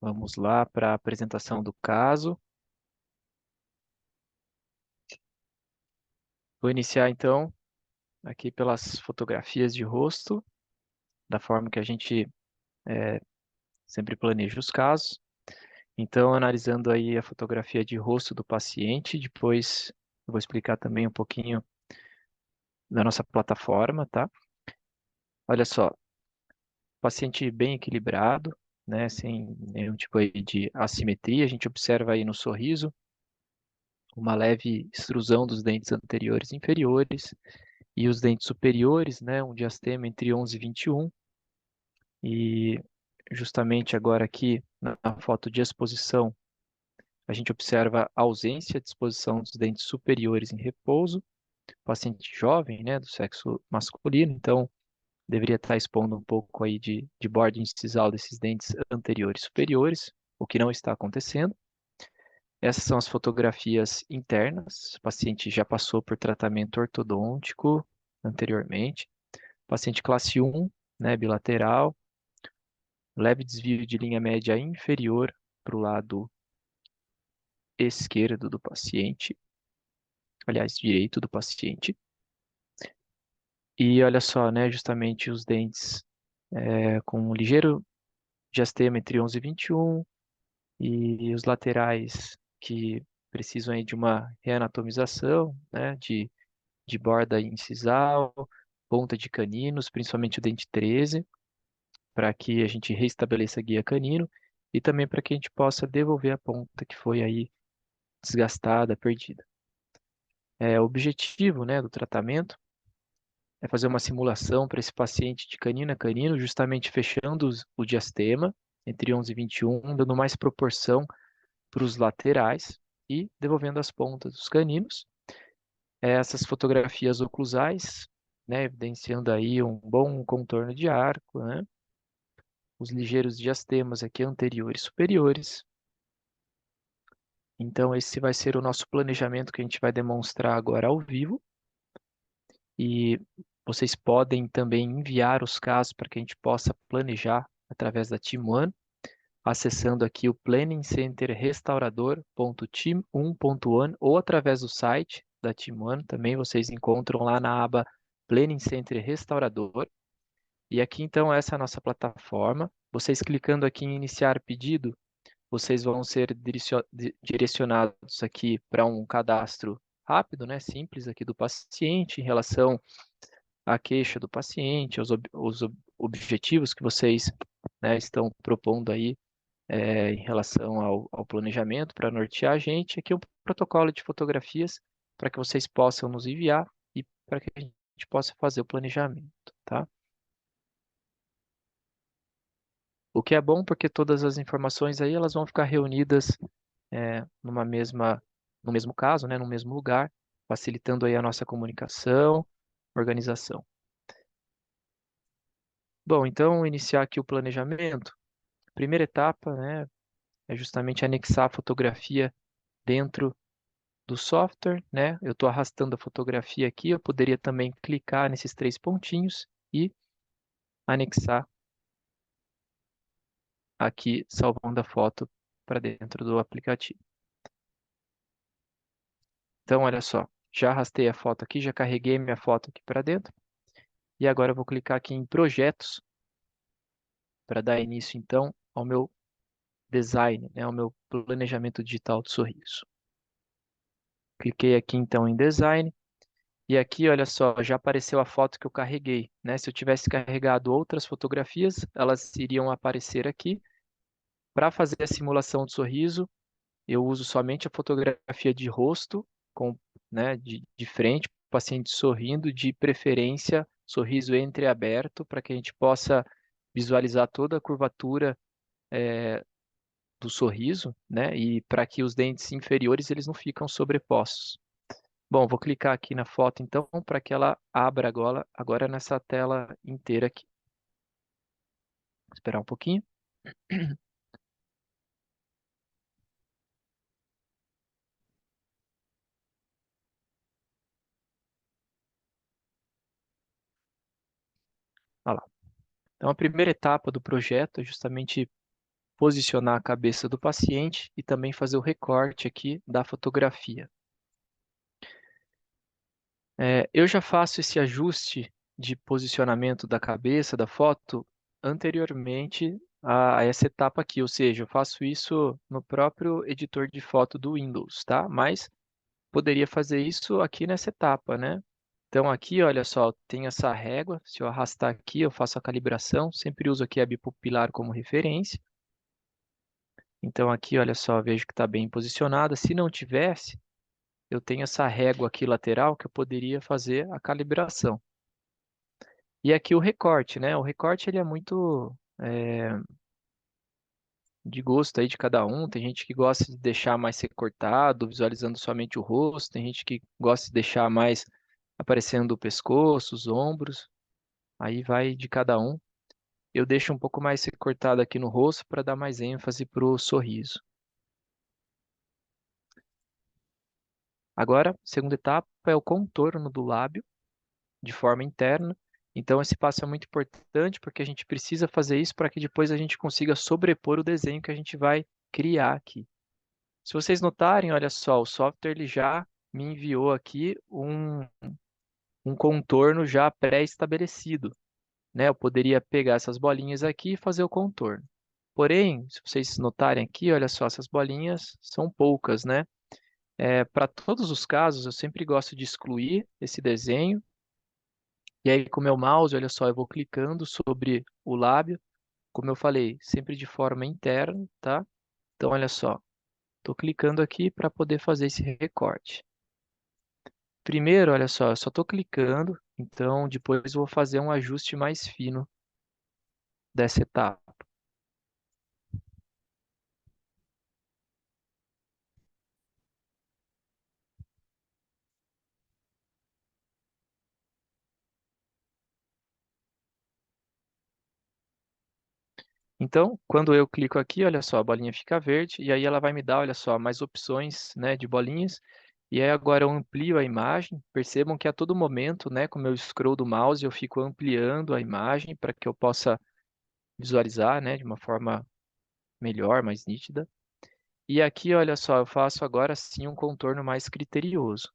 Vamos lá para a apresentação do caso. Vou iniciar então aqui pelas fotografias de rosto, da forma que a gente sempre planeja os casos. Então, analisando aí a fotografia de rosto do paciente, depois eu vou explicar também um pouquinho da nossa plataforma, tá? Olha só, paciente bem equilibrado, né, sem nenhum tipo aí de assimetria. A gente observa aí no sorriso uma leve extrusão dos dentes anteriores e inferiores e os dentes superiores, né, um diastema entre 11 e 21. E justamente agora aqui na foto de exposição, a gente observa a ausência de exposição dos dentes superiores em repouso, paciente jovem, né, do sexo masculino, então deveria estar expondo um pouco aí de borda incisal desses dentes anteriores e superiores, o que não está acontecendo. Essas são as fotografias internas. O paciente já passou por tratamento ortodôntico anteriormente. Paciente classe 1, né, bilateral, leve desvio de linha média inferior para o lado esquerdo do paciente, aliás, direito do paciente. E olha só, né, justamente os dentes com um ligeiro diastema entre 11 e 21 e os laterais que precisam aí de uma reanatomização, né, de borda incisal, ponta de caninos, principalmente o dente 13, para que a gente restabeleça a guia canino e também para que a gente possa devolver a ponta que foi aí desgastada, perdida. O objetivo, né, do tratamento é fazer uma simulação para esse paciente de canino a canino, justamente fechando o diastema entre 11 e 21, dando mais proporção para os laterais e devolvendo as pontas dos caninos. Essas fotografias oclusais, né, evidenciando aí um bom contorno de arco, né, os ligeiros diastemas aqui anteriores e superiores. Então, esse vai ser o nosso planejamento que a gente vai demonstrar agora ao vivo. E vocês podem também enviar os casos para que a gente possa planejar através da Team One, acessando aqui o Planning Center Restaurador.team1.one ou através do site da Team One. Também vocês encontram lá na aba Planning Center Restaurador. E aqui então essa é a nossa plataforma. Vocês clicando aqui em iniciar pedido, vocês vão ser direcionados aqui para um cadastro rápido, né, simples aqui do paciente em relação à queixa do paciente, os objetivos que vocês, né, estão propondo aí em relação ao planejamento para nortear a gente. Aqui é um protocolo de fotografias para que vocês possam nos enviar e para que a gente possa fazer o planejamento, tá? O que é bom porque todas as informações aí elas vão ficar reunidas no mesmo caso, né, no mesmo lugar, facilitando aí a nossa comunicação, organização. Bom, então iniciar aqui o planejamento. Primeira etapa, né, é justamente anexar a fotografia dentro do software, né? Eu estou arrastando a fotografia aqui, eu poderia também clicar nesses três pontinhos e anexar aqui, salvando a foto para dentro do aplicativo. Então, olha só, já arrastei a foto aqui, já carreguei minha foto aqui para dentro. E agora eu vou clicar aqui em projetos para dar início, então, ao meu design, né, ao meu planejamento digital do sorriso. Cliquei aqui, então, em design. E aqui, olha só, já apareceu a foto que eu carreguei, né? Se eu tivesse carregado outras fotografias, elas iriam aparecer aqui. Para fazer a simulação do sorriso, eu uso somente a fotografia de rosto, com, né, de frente, paciente sorrindo, de preferência, sorriso entreaberto, para que a gente possa visualizar toda a curvatura do sorriso, né, e para que os dentes inferiores eles não ficam sobrepostos. Bom, vou clicar aqui na foto então, para que ela abra agora nessa tela inteira aqui. Vou esperar um pouquinho. Olha lá. Então, a primeira etapa do projeto é justamente posicionar a cabeça do paciente e também fazer o recorte aqui da fotografia. Eu já faço esse ajuste de posicionamento da cabeça da foto anteriormente a essa etapa aqui, ou seja, eu faço isso no próprio editor de foto do Windows, tá? Mas poderia fazer isso aqui nessa etapa, né? Então aqui, olha só, tem essa régua, se eu arrastar aqui, eu faço a calibração, sempre uso aqui a bipupilar como referência. Então aqui, olha só, vejo que está bem posicionada. Se não tivesse, eu tenho essa régua aqui lateral que eu poderia fazer a calibração. E aqui o recorte, né? O recorte ele é muito de gosto aí de cada um. Tem gente que gosta de deixar mais recortado, visualizando somente o rosto. Tem gente que gosta de deixar mais aparecendo o pescoço, os ombros. Aí vai de cada um. Eu deixo um pouco mais recortado aqui no rosto para dar mais ênfase para o sorriso. Agora, a segunda etapa é o contorno do lábio de forma interna. Então, esse passo é muito importante porque a gente precisa fazer isso para que depois a gente consiga sobrepor o desenho que a gente vai criar aqui. Se vocês notarem, olha só, o software ele já me enviou aqui um contorno já pré-estabelecido, né? Eu poderia pegar essas bolinhas aqui e fazer o contorno. Porém, se vocês notarem aqui, olha só, essas bolinhas são poucas, né? Para todos os casos, eu sempre gosto de excluir esse desenho. E aí, com o meu mouse, olha só, eu vou clicando sobre o lábio, como eu falei, sempre de forma interna, tá? Então, olha só, estou clicando aqui para poder fazer esse recorte. Primeiro, olha só, eu só estou clicando, então depois eu vou fazer um ajuste mais fino dessa etapa. Então, quando eu clico aqui, olha só, a bolinha fica verde, e aí ela vai me dar, olha só, mais opções, né, de bolinhas. E aí agora eu amplio a imagem. Percebam que a todo momento, né, com o meu scroll do mouse, eu fico ampliando a imagem para que eu possa visualizar, né, de uma forma melhor, mais nítida. E aqui, olha só, eu faço agora sim um contorno mais criterioso.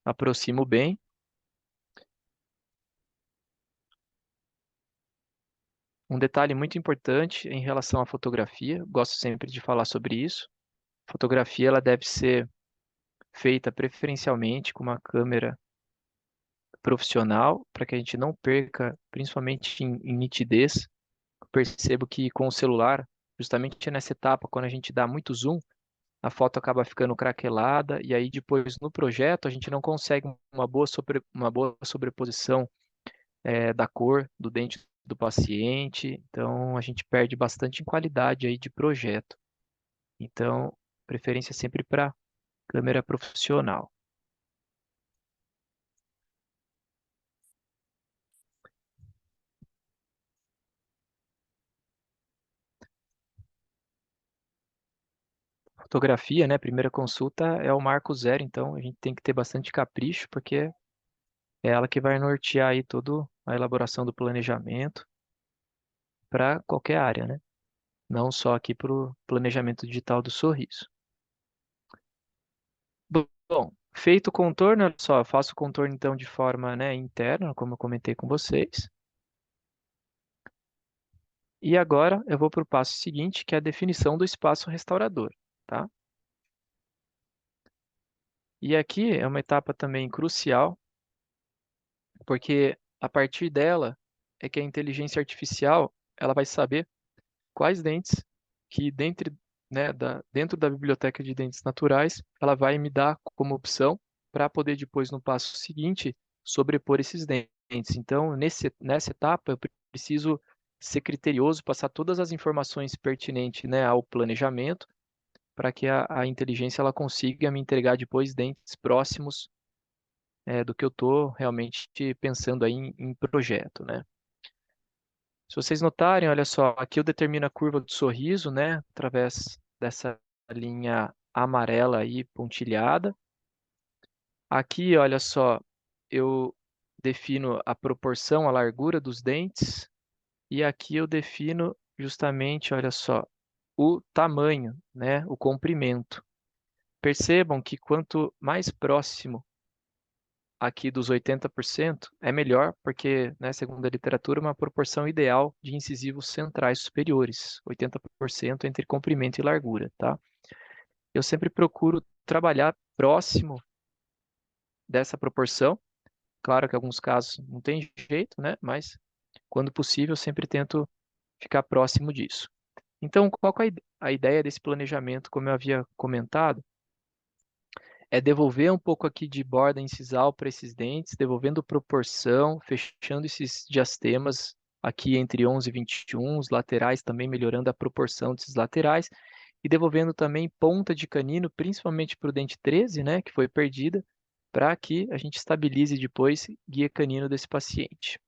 Aproximo bem. Um detalhe muito importante em relação à fotografia, gosto sempre de falar sobre isso. Fotografia ela deve ser feita preferencialmente com uma câmera profissional, para que a gente não perca, principalmente em nitidez. Eu percebo que com o celular, justamente nessa etapa, quando a gente dá muito zoom, a foto acaba ficando craquelada, e aí depois no projeto a gente não consegue uma boa sobreposição da cor do dente do paciente, então a gente perde bastante em qualidade aí de projeto. Então, preferência sempre para câmera profissional. Fotografia, né? Primeira consulta é o marco zero, então a gente tem que ter bastante capricho, porque é ela que vai nortear aí toda a elaboração do planejamento para qualquer área, né? Não só aqui para o planejamento digital do sorriso. Bom, feito o contorno, olha só, eu faço o contorno então de forma, né, interna, como eu comentei com vocês. E agora eu vou para o passo seguinte, que é a definição do espaço restaurador, tá? E aqui é uma etapa também crucial, porque a partir dela é que a inteligência artificial ela vai saber quais dentes que dentro da biblioteca de dentes naturais ela vai me dar como opção para poder depois no passo seguinte sobrepor esses dentes. Então, nessa etapa, eu preciso ser criterioso, passar todas as informações pertinentes, né, ao planejamento, para que a inteligência ela consiga me entregar depois dentes próximos do que eu estou realmente pensando aí em projeto, né? Se vocês notarem, olha só, aqui eu determino a curva do sorriso, né, através dessa linha amarela aí pontilhada. Aqui, olha só, eu defino a proporção, a largura dos dentes, e aqui eu defino justamente, olha só, o tamanho, né, o comprimento. Percebam que quanto mais próximo aqui dos 80% é melhor, porque, né, segundo a literatura, uma proporção ideal de incisivos centrais superiores, 80% entre comprimento e largura, tá? Eu sempre procuro trabalhar próximo dessa proporção. Claro que em alguns casos não tem jeito, né? Mas quando possível, eu sempre tento ficar próximo disso. Então, qual que é a ideia desse planejamento, como eu havia comentado? É devolver um pouco aqui de borda incisal para esses dentes, devolvendo proporção, fechando esses diastemas aqui entre 11 e 21, os laterais também melhorando a proporção desses laterais, e devolvendo também ponta de canino, principalmente para o dente 13, né, que foi perdida, para que a gente estabilize depois guia canino desse paciente.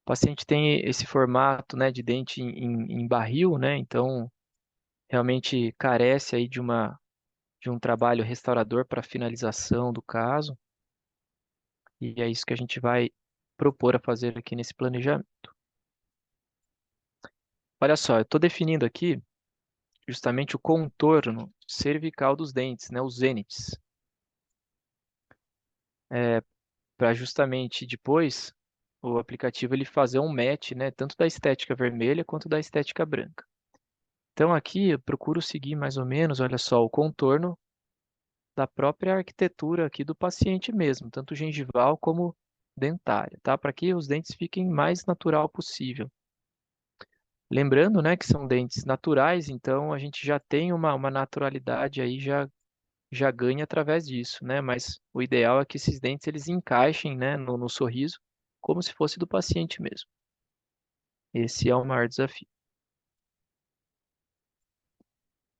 O paciente tem esse formato, né, de dente em barril, né, então realmente carece aí de um trabalho restaurador para finalização do caso, e é isso que a gente vai propor a fazer aqui nesse planejamento. Olha só, eu estou definindo aqui justamente o contorno cervical dos dentes, né, os zênites, para justamente depois o aplicativo ele fazer um match, né, tanto da estética vermelha quanto da estética branca. Então aqui eu procuro seguir mais ou menos, olha só, o contorno da própria arquitetura aqui do paciente mesmo, tanto gengival como dentária, tá? Para que os dentes fiquem mais natural possível. Lembrando, né, que são dentes naturais, então a gente já tem uma naturalidade aí, já ganha através disso, né? Mas o ideal é que esses dentes eles encaixem, né, no sorriso, como se fosse do paciente mesmo. Esse é o maior desafio.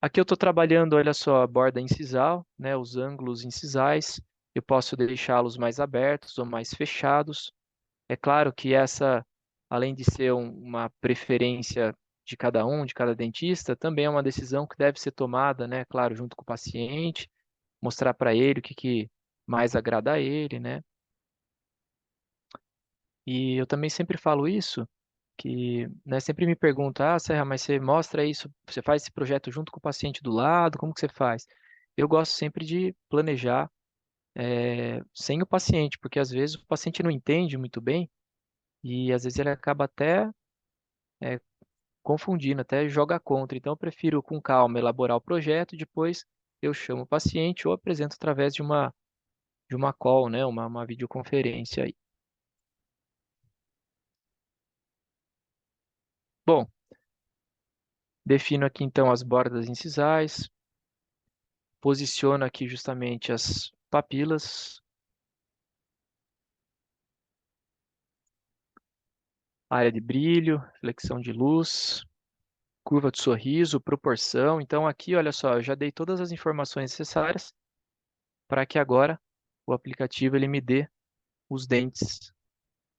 Aqui eu estou trabalhando, olha só, a borda incisal, né, os ângulos incisais. Eu posso deixá-los mais abertos ou mais fechados. É claro que essa, além de ser uma preferência de cada dentista, também é uma decisão que deve ser tomada, né, claro, junto com o paciente, mostrar para ele o que mais agrada a ele, né? E eu também sempre falo isso, que, né, sempre me pergunta, ah, Serra, mas você mostra isso, você faz esse projeto junto com o paciente do lado, como que você faz? Eu gosto sempre de planejar sem o paciente, porque às vezes o paciente não entende muito bem e às vezes ele acaba até confundindo, até joga contra. Então eu prefiro com calma elaborar o projeto, depois eu chamo o paciente ou apresento através de uma call, né, uma videoconferência aí. Bom, defino aqui então as bordas incisais, posiciono aqui justamente as papilas, área de brilho, flexão de luz, curva de sorriso, proporção. Então aqui, olha só, eu já dei todas as informações necessárias para que agora o aplicativo ele me dê os dentes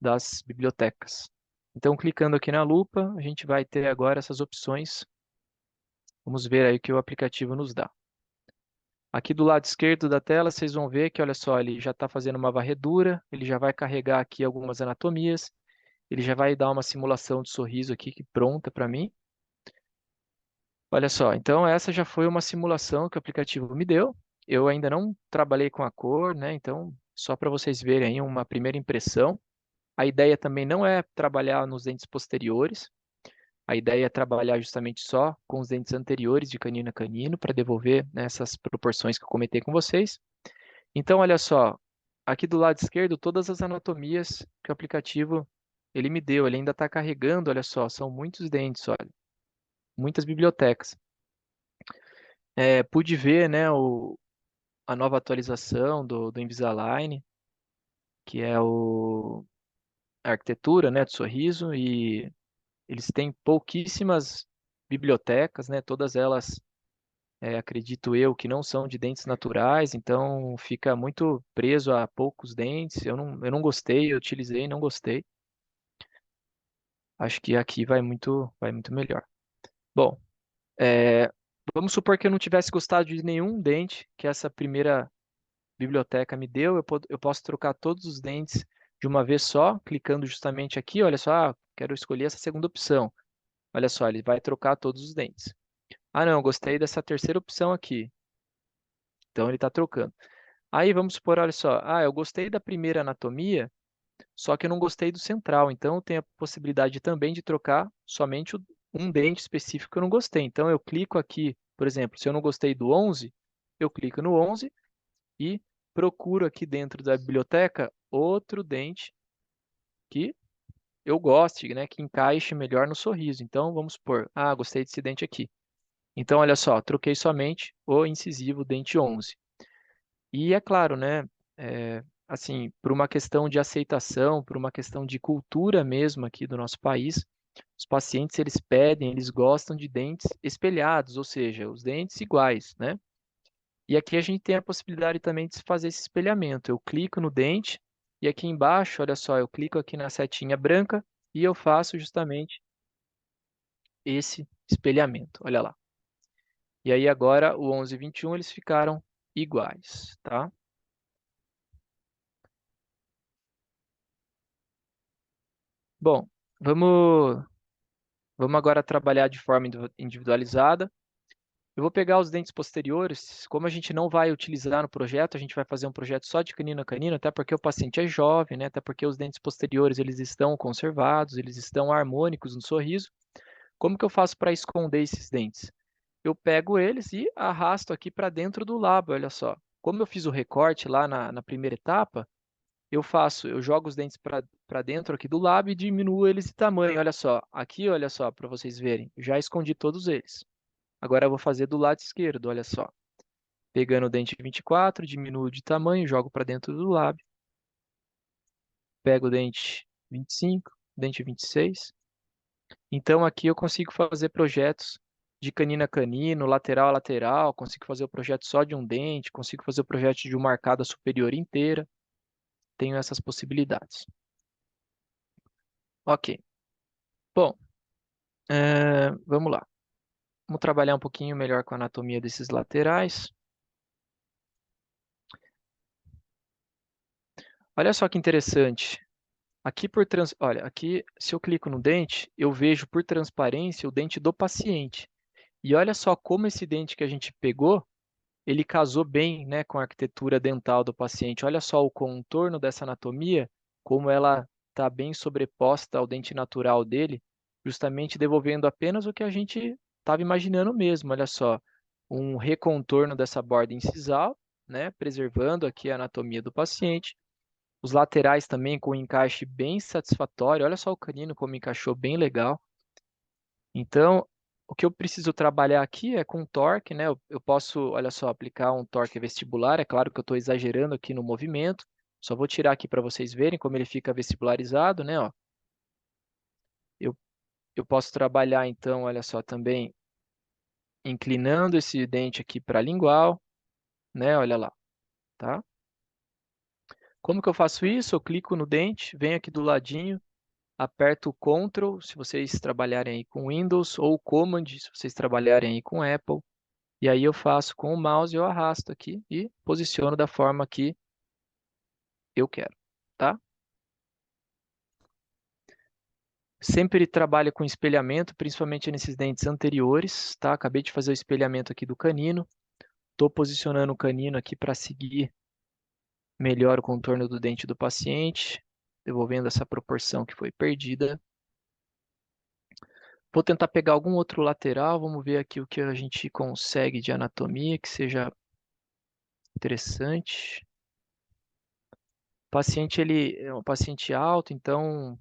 das bibliotecas. Então, clicando aqui na lupa, a gente vai ter agora essas opções. Vamos ver aí o que o aplicativo nos dá. Aqui do lado esquerdo da tela, vocês vão ver que, olha só, ele já está fazendo uma varredura, ele já vai carregar aqui algumas anatomias, ele já vai dar uma simulação de sorriso aqui que pronta para mim. Olha só, então essa já foi uma simulação que o aplicativo me deu. Eu ainda não trabalhei com a cor, né? Então, só para vocês verem aí uma primeira impressão. A ideia também não é trabalhar nos dentes posteriores. A ideia é trabalhar justamente só com os dentes anteriores de canino a canino para devolver, né, essas proporções que eu comentei com vocês. Então, olha só, aqui do lado esquerdo, todas as anatomias que o aplicativo ele me deu, ele ainda está carregando, olha só, são muitos dentes, olha, muitas bibliotecas. Pude ver, né, a nova atualização do Invisalign, que é a arquitetura, né, do sorriso, e eles têm pouquíssimas bibliotecas, né, todas elas, acredito eu, que não são de dentes naturais, então fica muito preso a poucos dentes. Eu não gostei, eu utilizei e não gostei. Acho que aqui vai muito melhor. Bom, é, vamos supor que eu não tivesse gostado de nenhum dente que essa primeira biblioteca me deu, eu posso trocar todos os dentes de uma vez só, clicando justamente aqui, olha só, quero escolher essa segunda opção. Olha só, ele vai trocar todos os dentes. Ah, não, eu gostei dessa terceira opção aqui. Então ele está trocando. Aí vamos supor, olha só, eu gostei da primeira anatomia, só que eu não gostei do central. Então eu tenho a possibilidade também de trocar somente um dente específico que eu não gostei. Então eu clico aqui, por exemplo, se eu não gostei do 11, eu clico no 11 e procuro aqui dentro da biblioteca outro dente que eu goste, né, que encaixe melhor no sorriso. Então vamos supor, gostei desse dente aqui. Então olha só, troquei somente o incisivo dente 11. E é claro, né, assim, por uma questão de aceitação, por uma questão de cultura mesmo aqui do nosso país, os pacientes eles pedem, eles gostam de dentes espelhados, ou seja, os dentes iguais, né? E aqui a gente tem a possibilidade também de fazer esse espelhamento. Eu clico no dente e aqui embaixo, olha só, eu clico aqui na setinha branca e eu faço justamente esse espelhamento. Olha lá. E aí agora o 11 e 21 eles ficaram iguais, tá? Bom, vamos, vamos agora trabalhar de forma individualizada. Eu vou pegar os dentes posteriores, como a gente não vai utilizar no projeto, a gente vai fazer um projeto só de canino a canino, até porque o paciente é jovem, né? Até porque os dentes posteriores eles estão conservados, eles estão harmônicos no sorriso. Como que eu faço para esconder esses dentes? Eu pego eles e arrasto aqui para dentro do lábio, olha só. Como eu fiz o recorte lá na primeira etapa, eu jogo os dentes para dentro aqui do lábio e diminuo eles de tamanho, olha só. Aqui, olha só, para vocês verem, já escondi todos eles. Agora eu vou fazer do lado esquerdo, olha só. Pegando o dente 24, diminuo de tamanho, jogo para dentro do lábio. Pego o dente 25, dente 26. Então aqui eu consigo fazer projetos de canino a canino, lateral a lateral, consigo fazer o projeto só de um dente, consigo fazer o projeto de uma arcada superior inteira. Tenho essas possibilidades. Ok. Bom, vamos lá. Vamos trabalhar um pouquinho melhor com a anatomia desses laterais. Olha só que interessante. Olha, aqui se eu clico no dente, eu vejo por transparência o dente do paciente. E olha só como esse dente que a gente pegou, ele casou bem, né, com a arquitetura dental do paciente. Olha só o contorno dessa anatomia, como ela está bem sobreposta ao dente natural dele, justamente devolvendo apenas o que a gente estava imaginando mesmo. Olha só, um recontorno dessa borda incisal, né, preservando aqui a anatomia do paciente. Os laterais também com um encaixe bem satisfatório. Olha só o canino como encaixou bem legal. Então, o que eu preciso trabalhar aqui é com torque, né? Eu posso, olha só, aplicar um torque vestibular. É claro que eu estou exagerando aqui no movimento. Só vou tirar aqui para vocês verem como ele fica vestibularizado, né? Ó, eu, eu posso trabalhar, então, olha só, também inclinando esse dente aqui para a lingual, né? Olha lá, tá? Como que eu faço isso? Eu clico no dente, venho aqui do ladinho, aperto o Ctrl, se vocês trabalharem aí com Windows, ou o Command, se vocês trabalharem aí com Apple. E aí eu faço com o mouse, eu arrasto aqui e posiciono da forma que eu quero, tá? Sempre trabalho com espelhamento, principalmente nesses dentes anteriores, tá? Acabei de fazer o espelhamento aqui do canino. Estou posicionando o canino aqui para seguir melhor o contorno do dente do paciente, devolvendo essa proporção que foi perdida. Vou tentar pegar algum outro lateral, vamos ver aqui o que a gente consegue de anatomia que seja interessante. O paciente ele é um paciente alto, então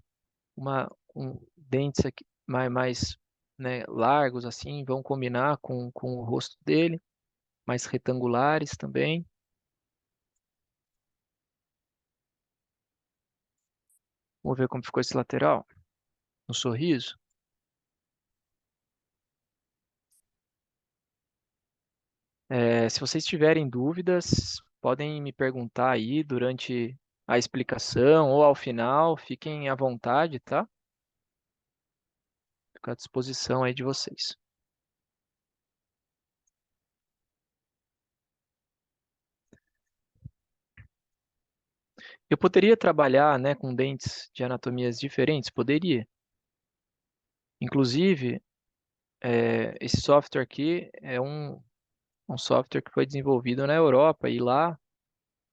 dentes aqui mais né, largos assim vão combinar com o rosto dele, mais retangulares também. Vamos ver como ficou esse lateral no sorriso. Se vocês tiverem dúvidas, podem me perguntar aí durante a explicação ou ao final, fiquem à vontade, tá? Fico à disposição aí de vocês. Eu poderia trabalhar, né, com dentes de anatomias diferentes? Poderia. Inclusive, esse software aqui é um software que foi desenvolvido na Europa e lá, a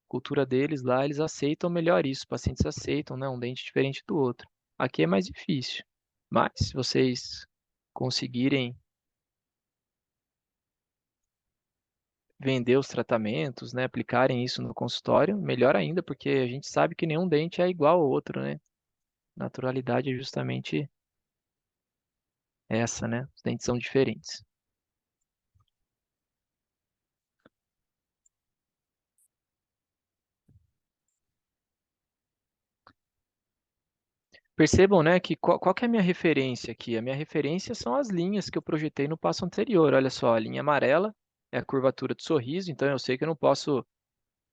cultura deles lá, eles aceitam melhor isso. Os pacientes aceitam, né, um dente diferente do outro. Aqui é mais difícil. Mas se vocês conseguirem vender os tratamentos, né, aplicarem isso no consultório, melhor ainda, porque a gente sabe que nenhum dente é igual ao outro, né? Naturalidade é justamente essa, né? Os dentes são diferentes. Percebam, né, que qual que é a minha referência aqui? A minha referência são as linhas que eu projetei no passo anterior. Olha só, a linha amarela é a curvatura do sorriso, então eu sei que eu não posso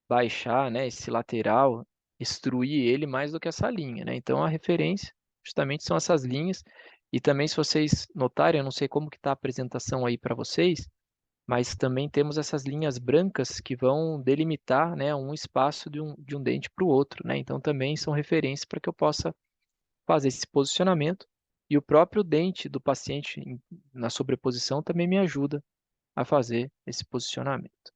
baixar, né, esse lateral, extruir ele mais do que essa linha, né? Então a referência justamente são essas linhas. E também se vocês notarem, eu não sei como que está a apresentação aí para vocês, mas também temos essas linhas brancas que vão delimitar, né, um espaço de um dente para o outro, né? Então também são referências para que eu possa fazer esse posicionamento. E o próprio dente do paciente na sobreposição também me ajuda a fazer esse posicionamento.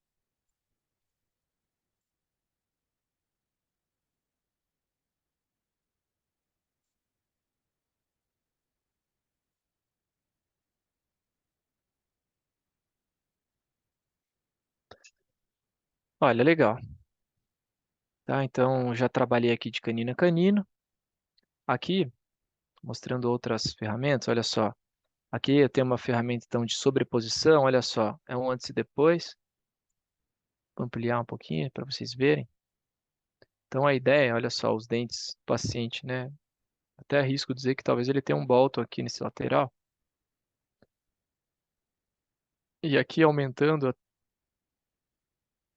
Olha, legal. Tá, então já trabalhei aqui de canino a canino. Aqui, mostrando outras ferramentas, olha só. Aqui eu tenho uma ferramenta então de sobreposição, olha só, é um antes e depois. Vou ampliar um pouquinho para vocês verem. Então a ideia, olha só, os dentes do paciente, né? Até arrisco dizer que talvez ele tenha um bolto aqui nesse lateral. E aqui aumentando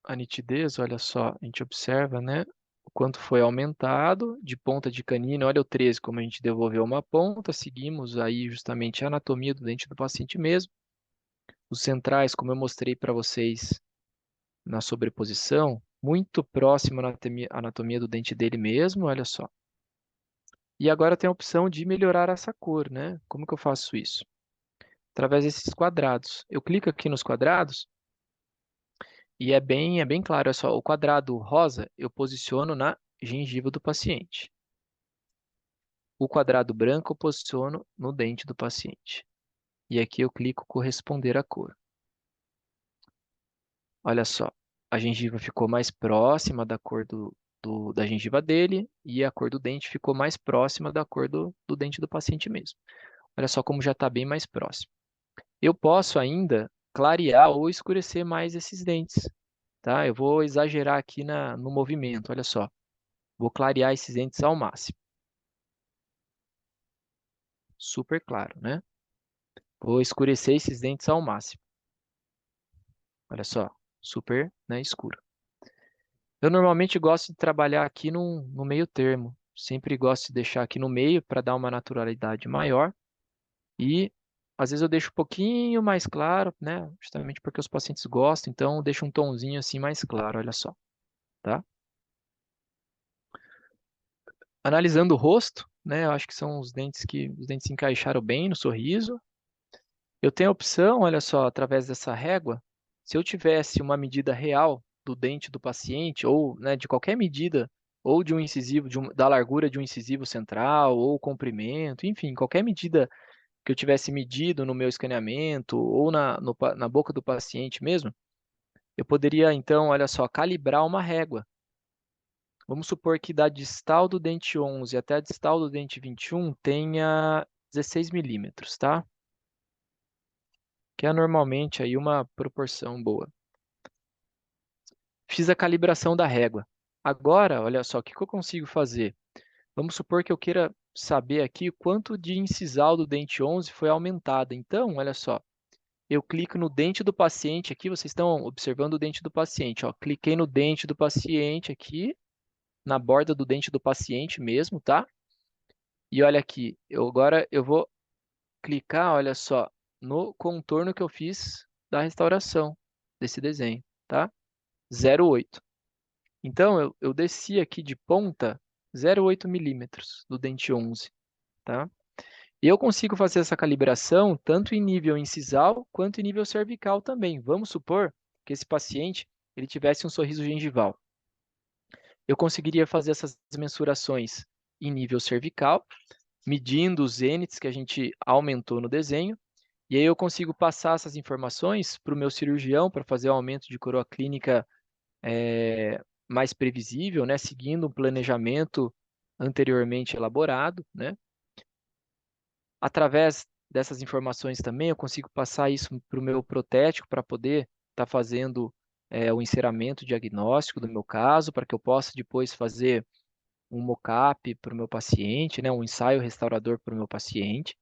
a nitidez, olha só, a gente observa, né? O quanto foi aumentado de ponta de canino. Olha o 13, como a gente devolveu uma ponta. Seguimos aí justamente a anatomia do dente do paciente mesmo. Os centrais, como eu mostrei para vocês na sobreposição, muito próximo à anatomia do dente dele mesmo, olha só. E agora tem a opção de melhorar essa cor, né? Como que eu faço isso? Através desses quadrados. Eu clico aqui nos quadrados e é bem claro, é só o quadrado rosa eu posiciono na gengiva do paciente. O quadrado branco eu posiciono no dente do paciente. E aqui eu clico corresponder à cor. Olha só, a gengiva ficou mais próxima da cor da gengiva dele e a cor do dente ficou mais próxima da cor do dente do paciente mesmo. Olha só como já está bem mais próximo. Eu posso ainda clarear ou escurecer mais esses dentes, tá? Eu vou exagerar aqui no movimento, olha só. Vou clarear esses dentes ao máximo. Super claro, né? Vou escurecer esses dentes ao máximo. Olha só, super, né, escuro. Eu normalmente gosto de trabalhar aqui no meio termo. Sempre gosto de deixar aqui no meio para dar uma naturalidade maior. E às vezes eu deixo um pouquinho mais claro, né? Justamente porque os pacientes gostam, então eu deixo um tonzinho assim mais claro, olha só, tá? Analisando o rosto, né? Eu acho que são os dentes se encaixaram bem no sorriso. Eu tenho a opção, olha só, através dessa régua, se eu tivesse uma medida real do dente do paciente, ou, né, de qualquer medida, ou de um incisivo, da largura de um incisivo central, ou comprimento, enfim, qualquer medida que eu tivesse medido no meu escaneamento, ou na boca do paciente mesmo, eu poderia, então, olha só, calibrar uma régua. Vamos supor que da distal do dente 11 até a distal do dente 21 tenha 16 milímetros, tá? Que é normalmente aí uma proporção boa. Fiz a calibração da régua. Agora, olha só, o que que eu consigo fazer? Vamos supor que eu queira saber aqui o quanto de incisal do dente 11 foi aumentada. Então, olha só, eu clico no dente do paciente aqui, vocês estão observando o dente do paciente, ó. Cliquei no dente do paciente aqui, na borda do dente do paciente mesmo, tá? E olha aqui, agora eu vou clicar, olha só, no contorno que eu fiz da restauração desse desenho, tá? 0,8. Então, eu desci aqui de ponta 0,8 milímetros do dente 11, tá? E eu consigo fazer essa calibração tanto em nível incisal quanto em nível cervical também. Vamos supor que esse paciente ele tivesse um sorriso gengival. Eu conseguiria fazer essas mensurações em nível cervical, medindo os zênites que a gente aumentou no desenho, e aí eu consigo passar essas informações para o meu cirurgião para fazer o aumento de coroa clínica mais previsível, né, seguindo um planejamento anteriormente elaborado, né? Através dessas informações também eu consigo passar isso para o meu protético para poder estar fazendo o enceramento diagnóstico do meu caso, para que eu possa depois fazer um mock-up para o meu paciente, né, um ensaio restaurador para o meu paciente.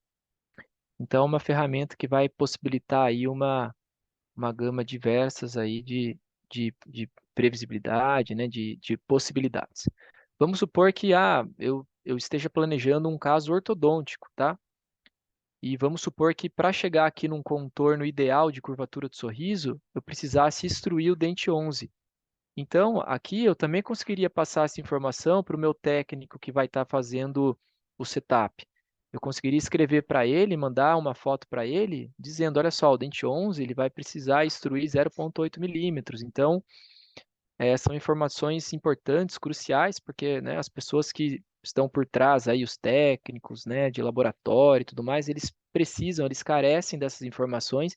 Então, é uma ferramenta que vai possibilitar aí uma gama diversas aí de previsibilidade, né, de possibilidades. Vamos supor que eu esteja planejando um caso ortodôntico, tá? E vamos supor que para chegar aqui num contorno ideal de curvatura do sorriso, eu precisasse extruir o dente 11. Então, aqui eu também conseguiria passar essa informação para o meu técnico que vai estar fazendo o setup. Eu conseguiria escrever para ele, mandar uma foto para ele, dizendo, olha só, o dente 11 ele vai precisar extruir 0,8 milímetros. Então, são informações importantes, cruciais, porque, né, as pessoas que estão por trás aí, os técnicos, né, de laboratório e tudo mais, eles precisam, eles carecem dessas informações,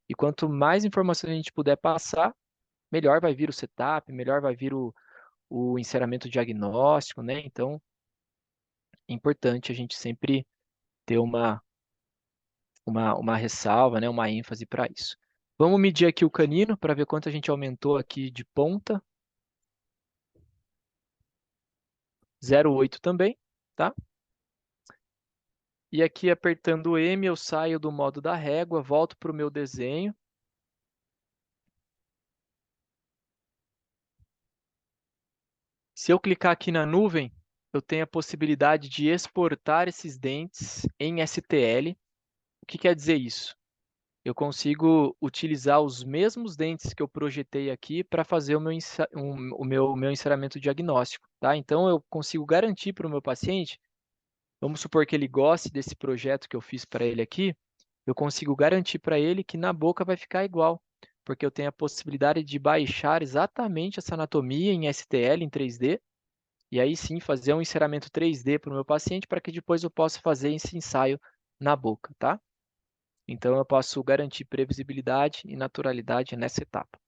e quanto mais informações a gente puder passar, melhor vai vir o setup, melhor vai vir o enceramento diagnóstico, né? Então, é importante a gente sempre ter uma ressalva, né? Uma ênfase para isso. Vamos medir aqui o canino para ver quanto a gente aumentou aqui de ponta. 0,8 também, tá? E aqui apertando o M, eu saio do modo da régua, volto para o meu desenho. Se eu clicar aqui na nuvem, eu tenho a possibilidade de exportar esses dentes em STL. O que quer dizer isso? Eu consigo utilizar os mesmos dentes que eu projetei aqui para fazer o meu enceramento diagnóstico, tá? Então, eu consigo garantir para o meu paciente, vamos supor que ele goste desse projeto que eu fiz para ele aqui, eu consigo garantir para ele que na boca vai ficar igual, porque eu tenho a possibilidade de baixar exatamente essa anatomia em STL, em 3D, e aí sim fazer um enceramento 3D para o meu paciente para que depois eu possa fazer esse ensaio na boca, tá? Então, eu posso garantir previsibilidade e naturalidade nessa etapa.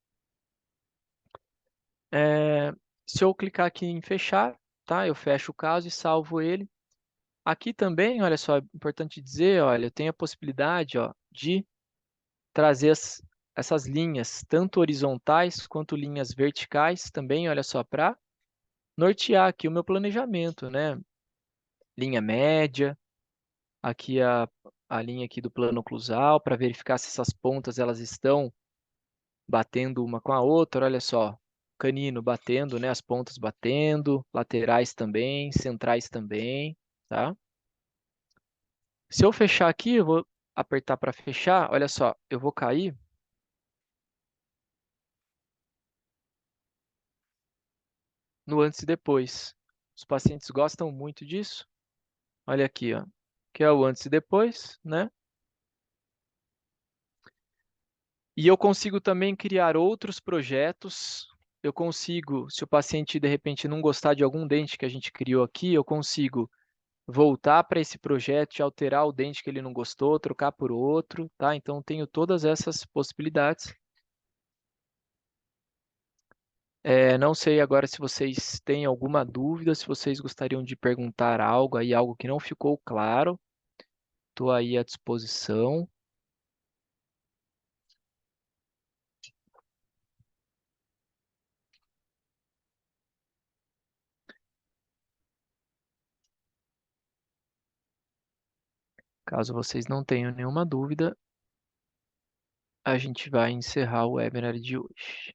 É, Se eu clicar aqui em fechar, tá? Eu fecho o caso e salvo ele. Aqui também, olha só, é importante dizer, olha, eu tenho a possibilidade, ó, de trazer essas linhas, tanto horizontais quanto linhas verticais também, olha só, para nortear aqui o meu planejamento, né? Linha média, aqui a linha aqui do plano oclusal, para verificar se essas pontas elas estão batendo uma com a outra, olha só, canino batendo, né, as pontas batendo, laterais também, centrais também, tá? Se eu fechar aqui, eu vou apertar para fechar, olha só, eu vou cair no antes e depois. Os pacientes gostam muito disso. Olha aqui, ó, que é o antes e depois, né? E eu consigo também criar outros projetos. Eu consigo, se o paciente de repente não gostar de algum dente que a gente criou aqui, eu consigo voltar para esse projeto e alterar o dente que ele não gostou, trocar por outro, tá? Então tenho todas essas possibilidades. Não sei agora se vocês têm alguma dúvida, se vocês gostariam de perguntar algo aí, algo que não ficou claro. Estou aí à disposição. Caso vocês não tenham nenhuma dúvida, a gente vai encerrar o webinar de hoje.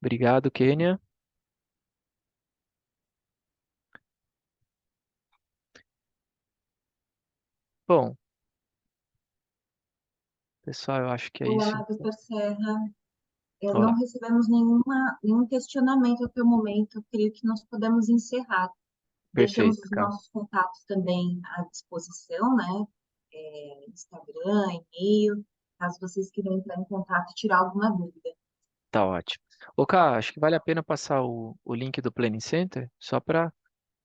Obrigado, Kênia. Bom, Pessoal, eu acho que é isso. Olá, doutor Serra. Não Olá. recebemos nenhum questionamento até o momento. Eu creio que nós podemos encerrar. Deixamos Perfeito, os Cá. nossos contatos também à disposição, né? Instagram, e-mail, caso vocês queiram entrar em contato e tirar alguma dúvida. Tá ótimo. Ô, Cá, acho que vale a pena passar o link do Planning Center, só para,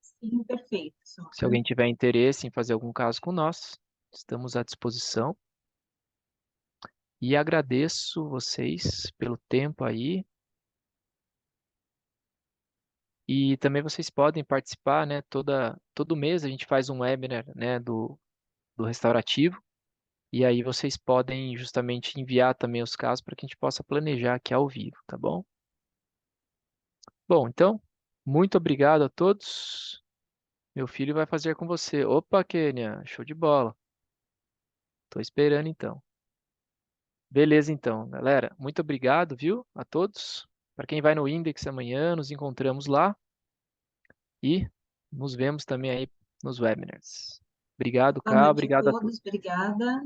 Sim, perfeito, se Soca. alguém tiver interesse em fazer algum caso com nós, estamos à disposição. E agradeço vocês pelo tempo aí. E também vocês podem participar, né? Todo mês a gente faz um webinar, né, do restaurativo. E aí vocês podem justamente enviar também os casos para que a gente possa planejar aqui ao vivo, tá bom? Bom, então, muito obrigado a todos. Meu filho vai fazer com você. Opa, Kênia, show de bola. Tô esperando então. Beleza, então, galera. Muito obrigado, viu, a todos. Para quem vai no Index amanhã, nos encontramos lá e nos vemos também aí nos webinars. Obrigado, Boa Cá. noite a Obrigado a todos, todos. obrigada.